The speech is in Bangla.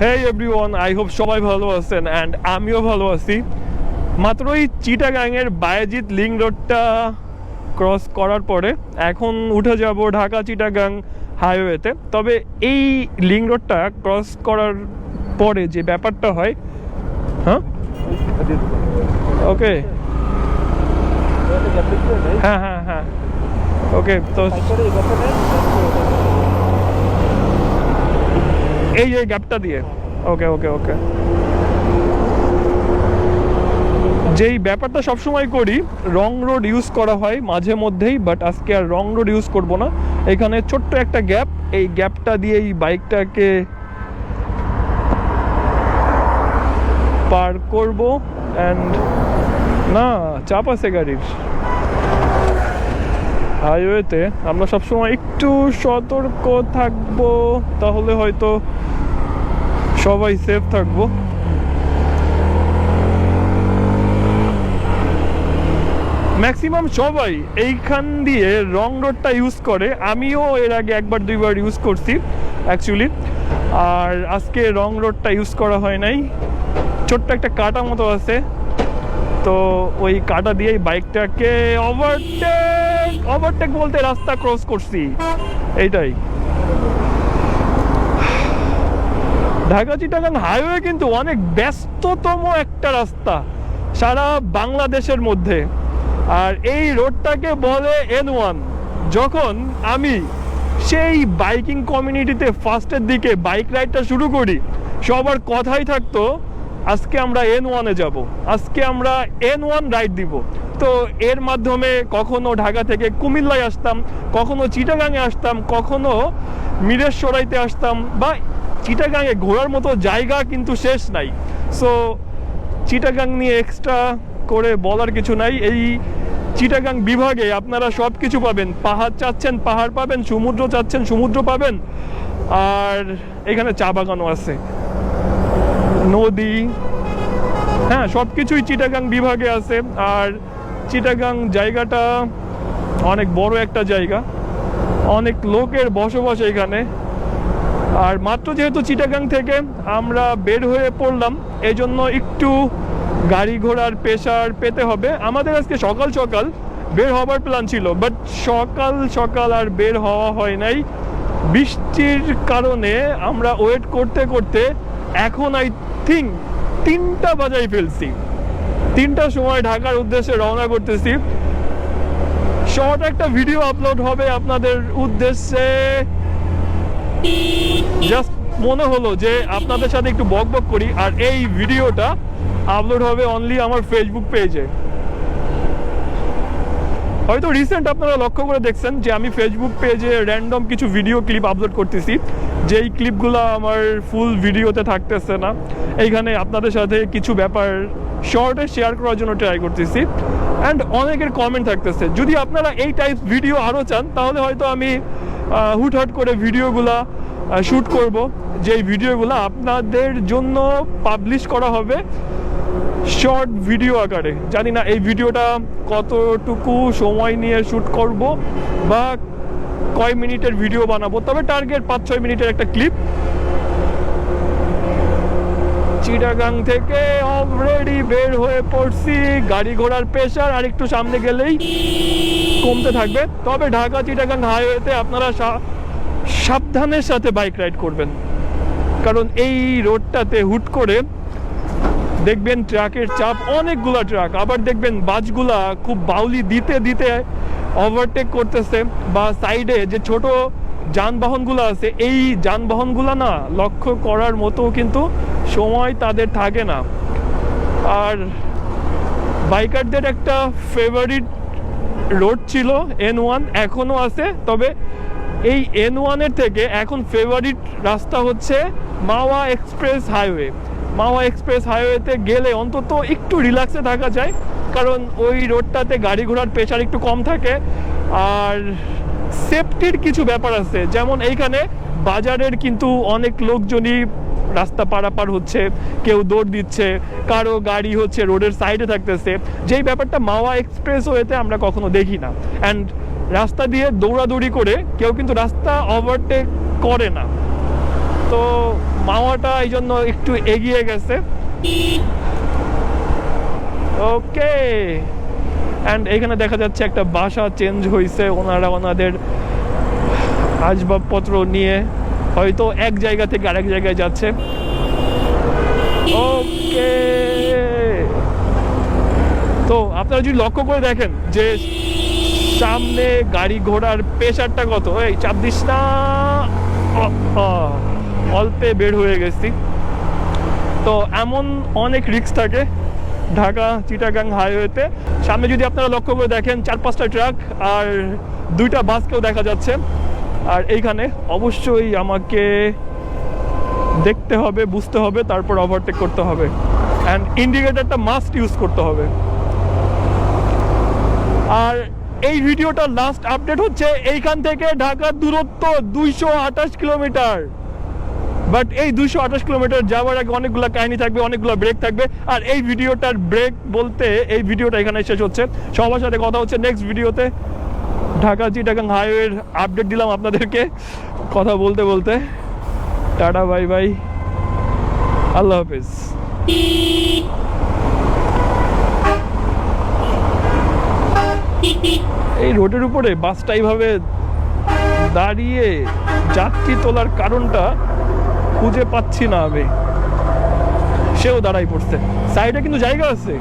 হেই এভরিওয়ান, আই হোপ সবাই ভালো আছেন অ্যান্ড আমিও ভালো আছি। মাত্রই চিটাগাং এর বায়েজিদ লিংক রোডটা ক্রস করার পরে এখন উঠে যাব ঢাকা চিটাগাং হাইওয়েতে। তবে এই লিংক রোডটা ক্রস করার পরে যে ব্যাপারটা হয়, হ্যাঁ ওকে, হ্যাঁ হ্যাঁ হ্যাঁ ওকে, তো এই যে গ্যাপটা দিয়ে ওকে ওকে ওকে যেই ব্যাপারটা সবসময় করি, রং রোড ইউজ করা হয় মাঝে মধ্যেই, বাট আজকে আর রং রোড ইউজ করব না। এখানে ছোট্ট একটা গ্যাপ, এই গ্যাপটা দিয়েই বাইকটাকে পার করব। অ্যান্ড না, চাপ আছে গাড়ির। হাইওয়েতে আমরা সবসময় একটু সতর্ক থাকবো, তাহলে হয়তো সবাই সেফ থাকবো। ম্যাক্সিমাম সবাই এইখান দিয়ে রং রোডটা ইউজ করে, আমিও এর আগে একবার দুইবার ইউজ করছি অ্যাকচুয়ালি। আর আজকে রং রোডটা ইউজ করা হয় নাই, ছোট্ট একটা কাটা মতো আছে, তো ওই কাটা দিয়েই বাইকটাকে ওভারটেক বলতে রাস্তা ক্রস করছি, এইটাই। ঢাকা চিটাগাং হাইওয়ে কিন্তু অনেক ব্যস্ততম একটা রাস্তা সারা বাংলাদেশের মধ্যে, আর এই রোডটাকে বলে N1। যখন আমি সেই বাইকিং কমিউনিটিতে ফার্স্টের দিকে বাইক রাইডটা শুরু করি, সবার কথাই থাকতো আজকে আমরা N1-এ যাব, আজকে আমরা N1 রাইড দিব। তো এর মাধ্যমে কখনো ঢাকা থেকে কুমিল্লায় আসতাম, কখনো চিটাগাংয়ে আসতাম, কখনো মিরেশরাইতে আসতাম, বা চিটাগাংয়ে ঘোরার মতো জায়গা কিন্তু শেষ নাই। সো চিটাগাং নিয়ে এক্সট্রা করে বলার কিছু নাই। এই চিটাগাং বিভাগে আপনারা সব কিছু পাবেন। পাহাড় চাচ্ছেন পাহাড় পাবেন, সমুদ্র চাচ্ছেন সমুদ্র পাবেন, আর এখানে চা বাগানও আছে, নদী, হ্যাঁ সব কিছুই চিটাগাং বিভাগে আছে। আর চিটাগাং জায়গাটা অনেক বড় একটা জায়গা, অনেক লোকের বসবাস এখানে। আর মাত্র যেহেতু চিটাগাং থেকে আমরা বের হয়ে পড়লাম, এই জন্য একটু গাড়ি ঘোড়ার প্রেশার পেতে হবে আমাদের। আজকে সকাল সকাল বের হবার প্ল্যান ছিল, বাট সকাল সকাল আর বের হওয়া হয় নাই বৃষ্টির কারণে। আমরা ওয়েট করতে করতে এখন আই থিঙ্ক 3টা বাজাই ফেলছি। 3টার সময় ঢাকার উদ্দেশ্যে রওনা করতেছি। শর্ট একটা ভিডিও আপলোড হবে আপনাদের উদ্দেশ্যে, জাস্ট মনে হলো যে আপনাদের সাথে একটু বক বক করি। আর এই ভিডিওটা আপলোড হবে অনলি আমার ফেসবুক পেজে। হয়তো রিসেন্ট আপনারা লক্ষ্য করে দেখছেন যে আমি ফেসবুক পেজে র্যান্ডম কিছু ভিডিও ক্লিপ আপলোড করতেছি, যেই ক্লিপগুলো আমার ফুল ভিডিওতে থাকতেছে না। এইখানে আপনাদের সাথে কিছু ব্যাপার শর্টে শেয়ার করার জন্য ট্রাই করতেছি। অ্যান্ড অনেকের কমেন্ট থাকতেছে, যদি আপনারা এই টাইপ ভিডিও আরও চান, তাহলে হয়তো আমি হুটহাট করে ভিডিওগুলা শ্যুট করব, যেই ভিডিওগুলো আপনাদের জন্য পাবলিশ করা হবে শর্ট ভিডিও আকারে। জানি না এই ভিডিওটা কতটুকু সময় নিয়ে শ্যুট করব বা কয় মিনিটের ভিডিও বানাবো, তবে টার্গেট 5-6 মিনিটের একটা ক্লিপ। চিটাগাং থেকে অলরেডি বের হয়ে পড়ছি, গাড়ি ঘোড়ার প্রেশার আর একটু সামনে গেলেই কমতে থাকবে। তবে ঢাকা চিটাগাং হাইওয়েতে আপনারা সাবধানের সাথে বাইক রাইড করবেন, কারণ এই রোডটাতে হুট করে দেখবেন ট্রাকের চাপ, অনেকগুলা ট্রাক, আবার দেখবেন বাসগুলা খুব বাউলি দিতে দিতে ওভারটেক করতেছে, বা সাইডে যে ছোট যানবাহনগুলো আছে, এই যানবাহনগুলো না লক্ষ্য করার মতো কিন্তু সময় তাদের থাকে না। আর বাইকারদের একটা ফেভারিট রোড ছিল N1, এখনও আছে, তবে এই N1-এর থেকে এখন ফেভারিট রাস্তা হচ্ছে মাওয়া এক্সপ্রেস হাইওয়ে। মাওয়া এক্সপ্রেস হাইওয়েতে গেলে অন্তত একটু রিল্যাক্সে থাকা যায়, কারণ ওই রোডটাতে গাড়ি ঘোড়ার প্রেশার একটু কম থাকে। আর সেফটির কিছু ব্যাপার আছে, যেমন এইখানে বাজারের কিন্তু অনেক লোকজনই রাস্তা পারাপার হচ্ছে, কেউ দৌড় দিচ্ছে, কারো গাড়ি হচ্ছে রোডের সাইডে থাকতেছে, যেই ব্যাপারটা মাওয়া এক্সপ্রেস ওয়েতে আমরা কখনো দেখি না। অ্যান্ড রাস্তা দিয়ে দৌড়াদৌড়ি করে কেউ কিন্তু রাস্তা ওভারটেক করে না। তো মাওয়াটা এই জন্য একটু এগিয়ে গেছে। ওকে, অ্যান্ড এখানে দেখা যাচ্ছে একটা বাসা চেঞ্জ হয়েছে, ওনারা ওনাদের আসবাবপত্র নিয়ে হয়তো এক জায়গা থেকে আরেক জায়গায় যাচ্ছে। ওকে, তো আপনারা যদি লক্ষ্য করে দেখেন যে সামনে গাড়ি ঘোড়ার প্রেশারটা কত, এই চাপ দিস না, অল্পে বের হয়ে গেছি। তো এমন অনেক রিস্ক থাকে ঢাকা চিটাগাং হাইওয়েতে। সামনে যদি আপনারা লক্ষ্য করে দেখেন 4-5টা ট্রাক আর 2টা বাসকেও দেখা যাচ্ছে। আর এইখানে অবশ্যই আমাকে দেখতে হবে, বুঝতে হবে, তারপর ওভারটেক করতে হবে, অ্যান্ড ইন্ডিকেটরটা মাস্ট ইউজ করতে হবে। আর এই ভিডিওটার লাস্ট আপডেট হচ্ছে এইখান থেকে ঢাকার দূরত্ব 228 কিলোমিটার। বাট এই 228 কিলোমিটার যাওয়ার আগে অনেকগুলো কাহিনী থাকবে, অনেকগুলো ব্রেক থাকবে। আর এই ভিডিওটার ব্রেক বলতে এই ভিডিওটা এখানে শেষ হচ্ছে। সবার সাথে কথা হচ্ছে নেক্সট ভিডিওতে। ঢাকা চিটাগাং হাইওয়ের আপডেট দিলাম আপনাদেরকে কথা বলতে বলতে। টাটা, বাই বাই, আল্লাহ হাফেজ। এই রোডের উপরে বাসটা এইভাবে দাঁড়িয়ে যাত্রী তোলার কারণটা খুঁজে পাচ্ছি না আমি। সেও দাঁড়াই পড়ছে, সাইডে কিন্তু জায়গা আছে।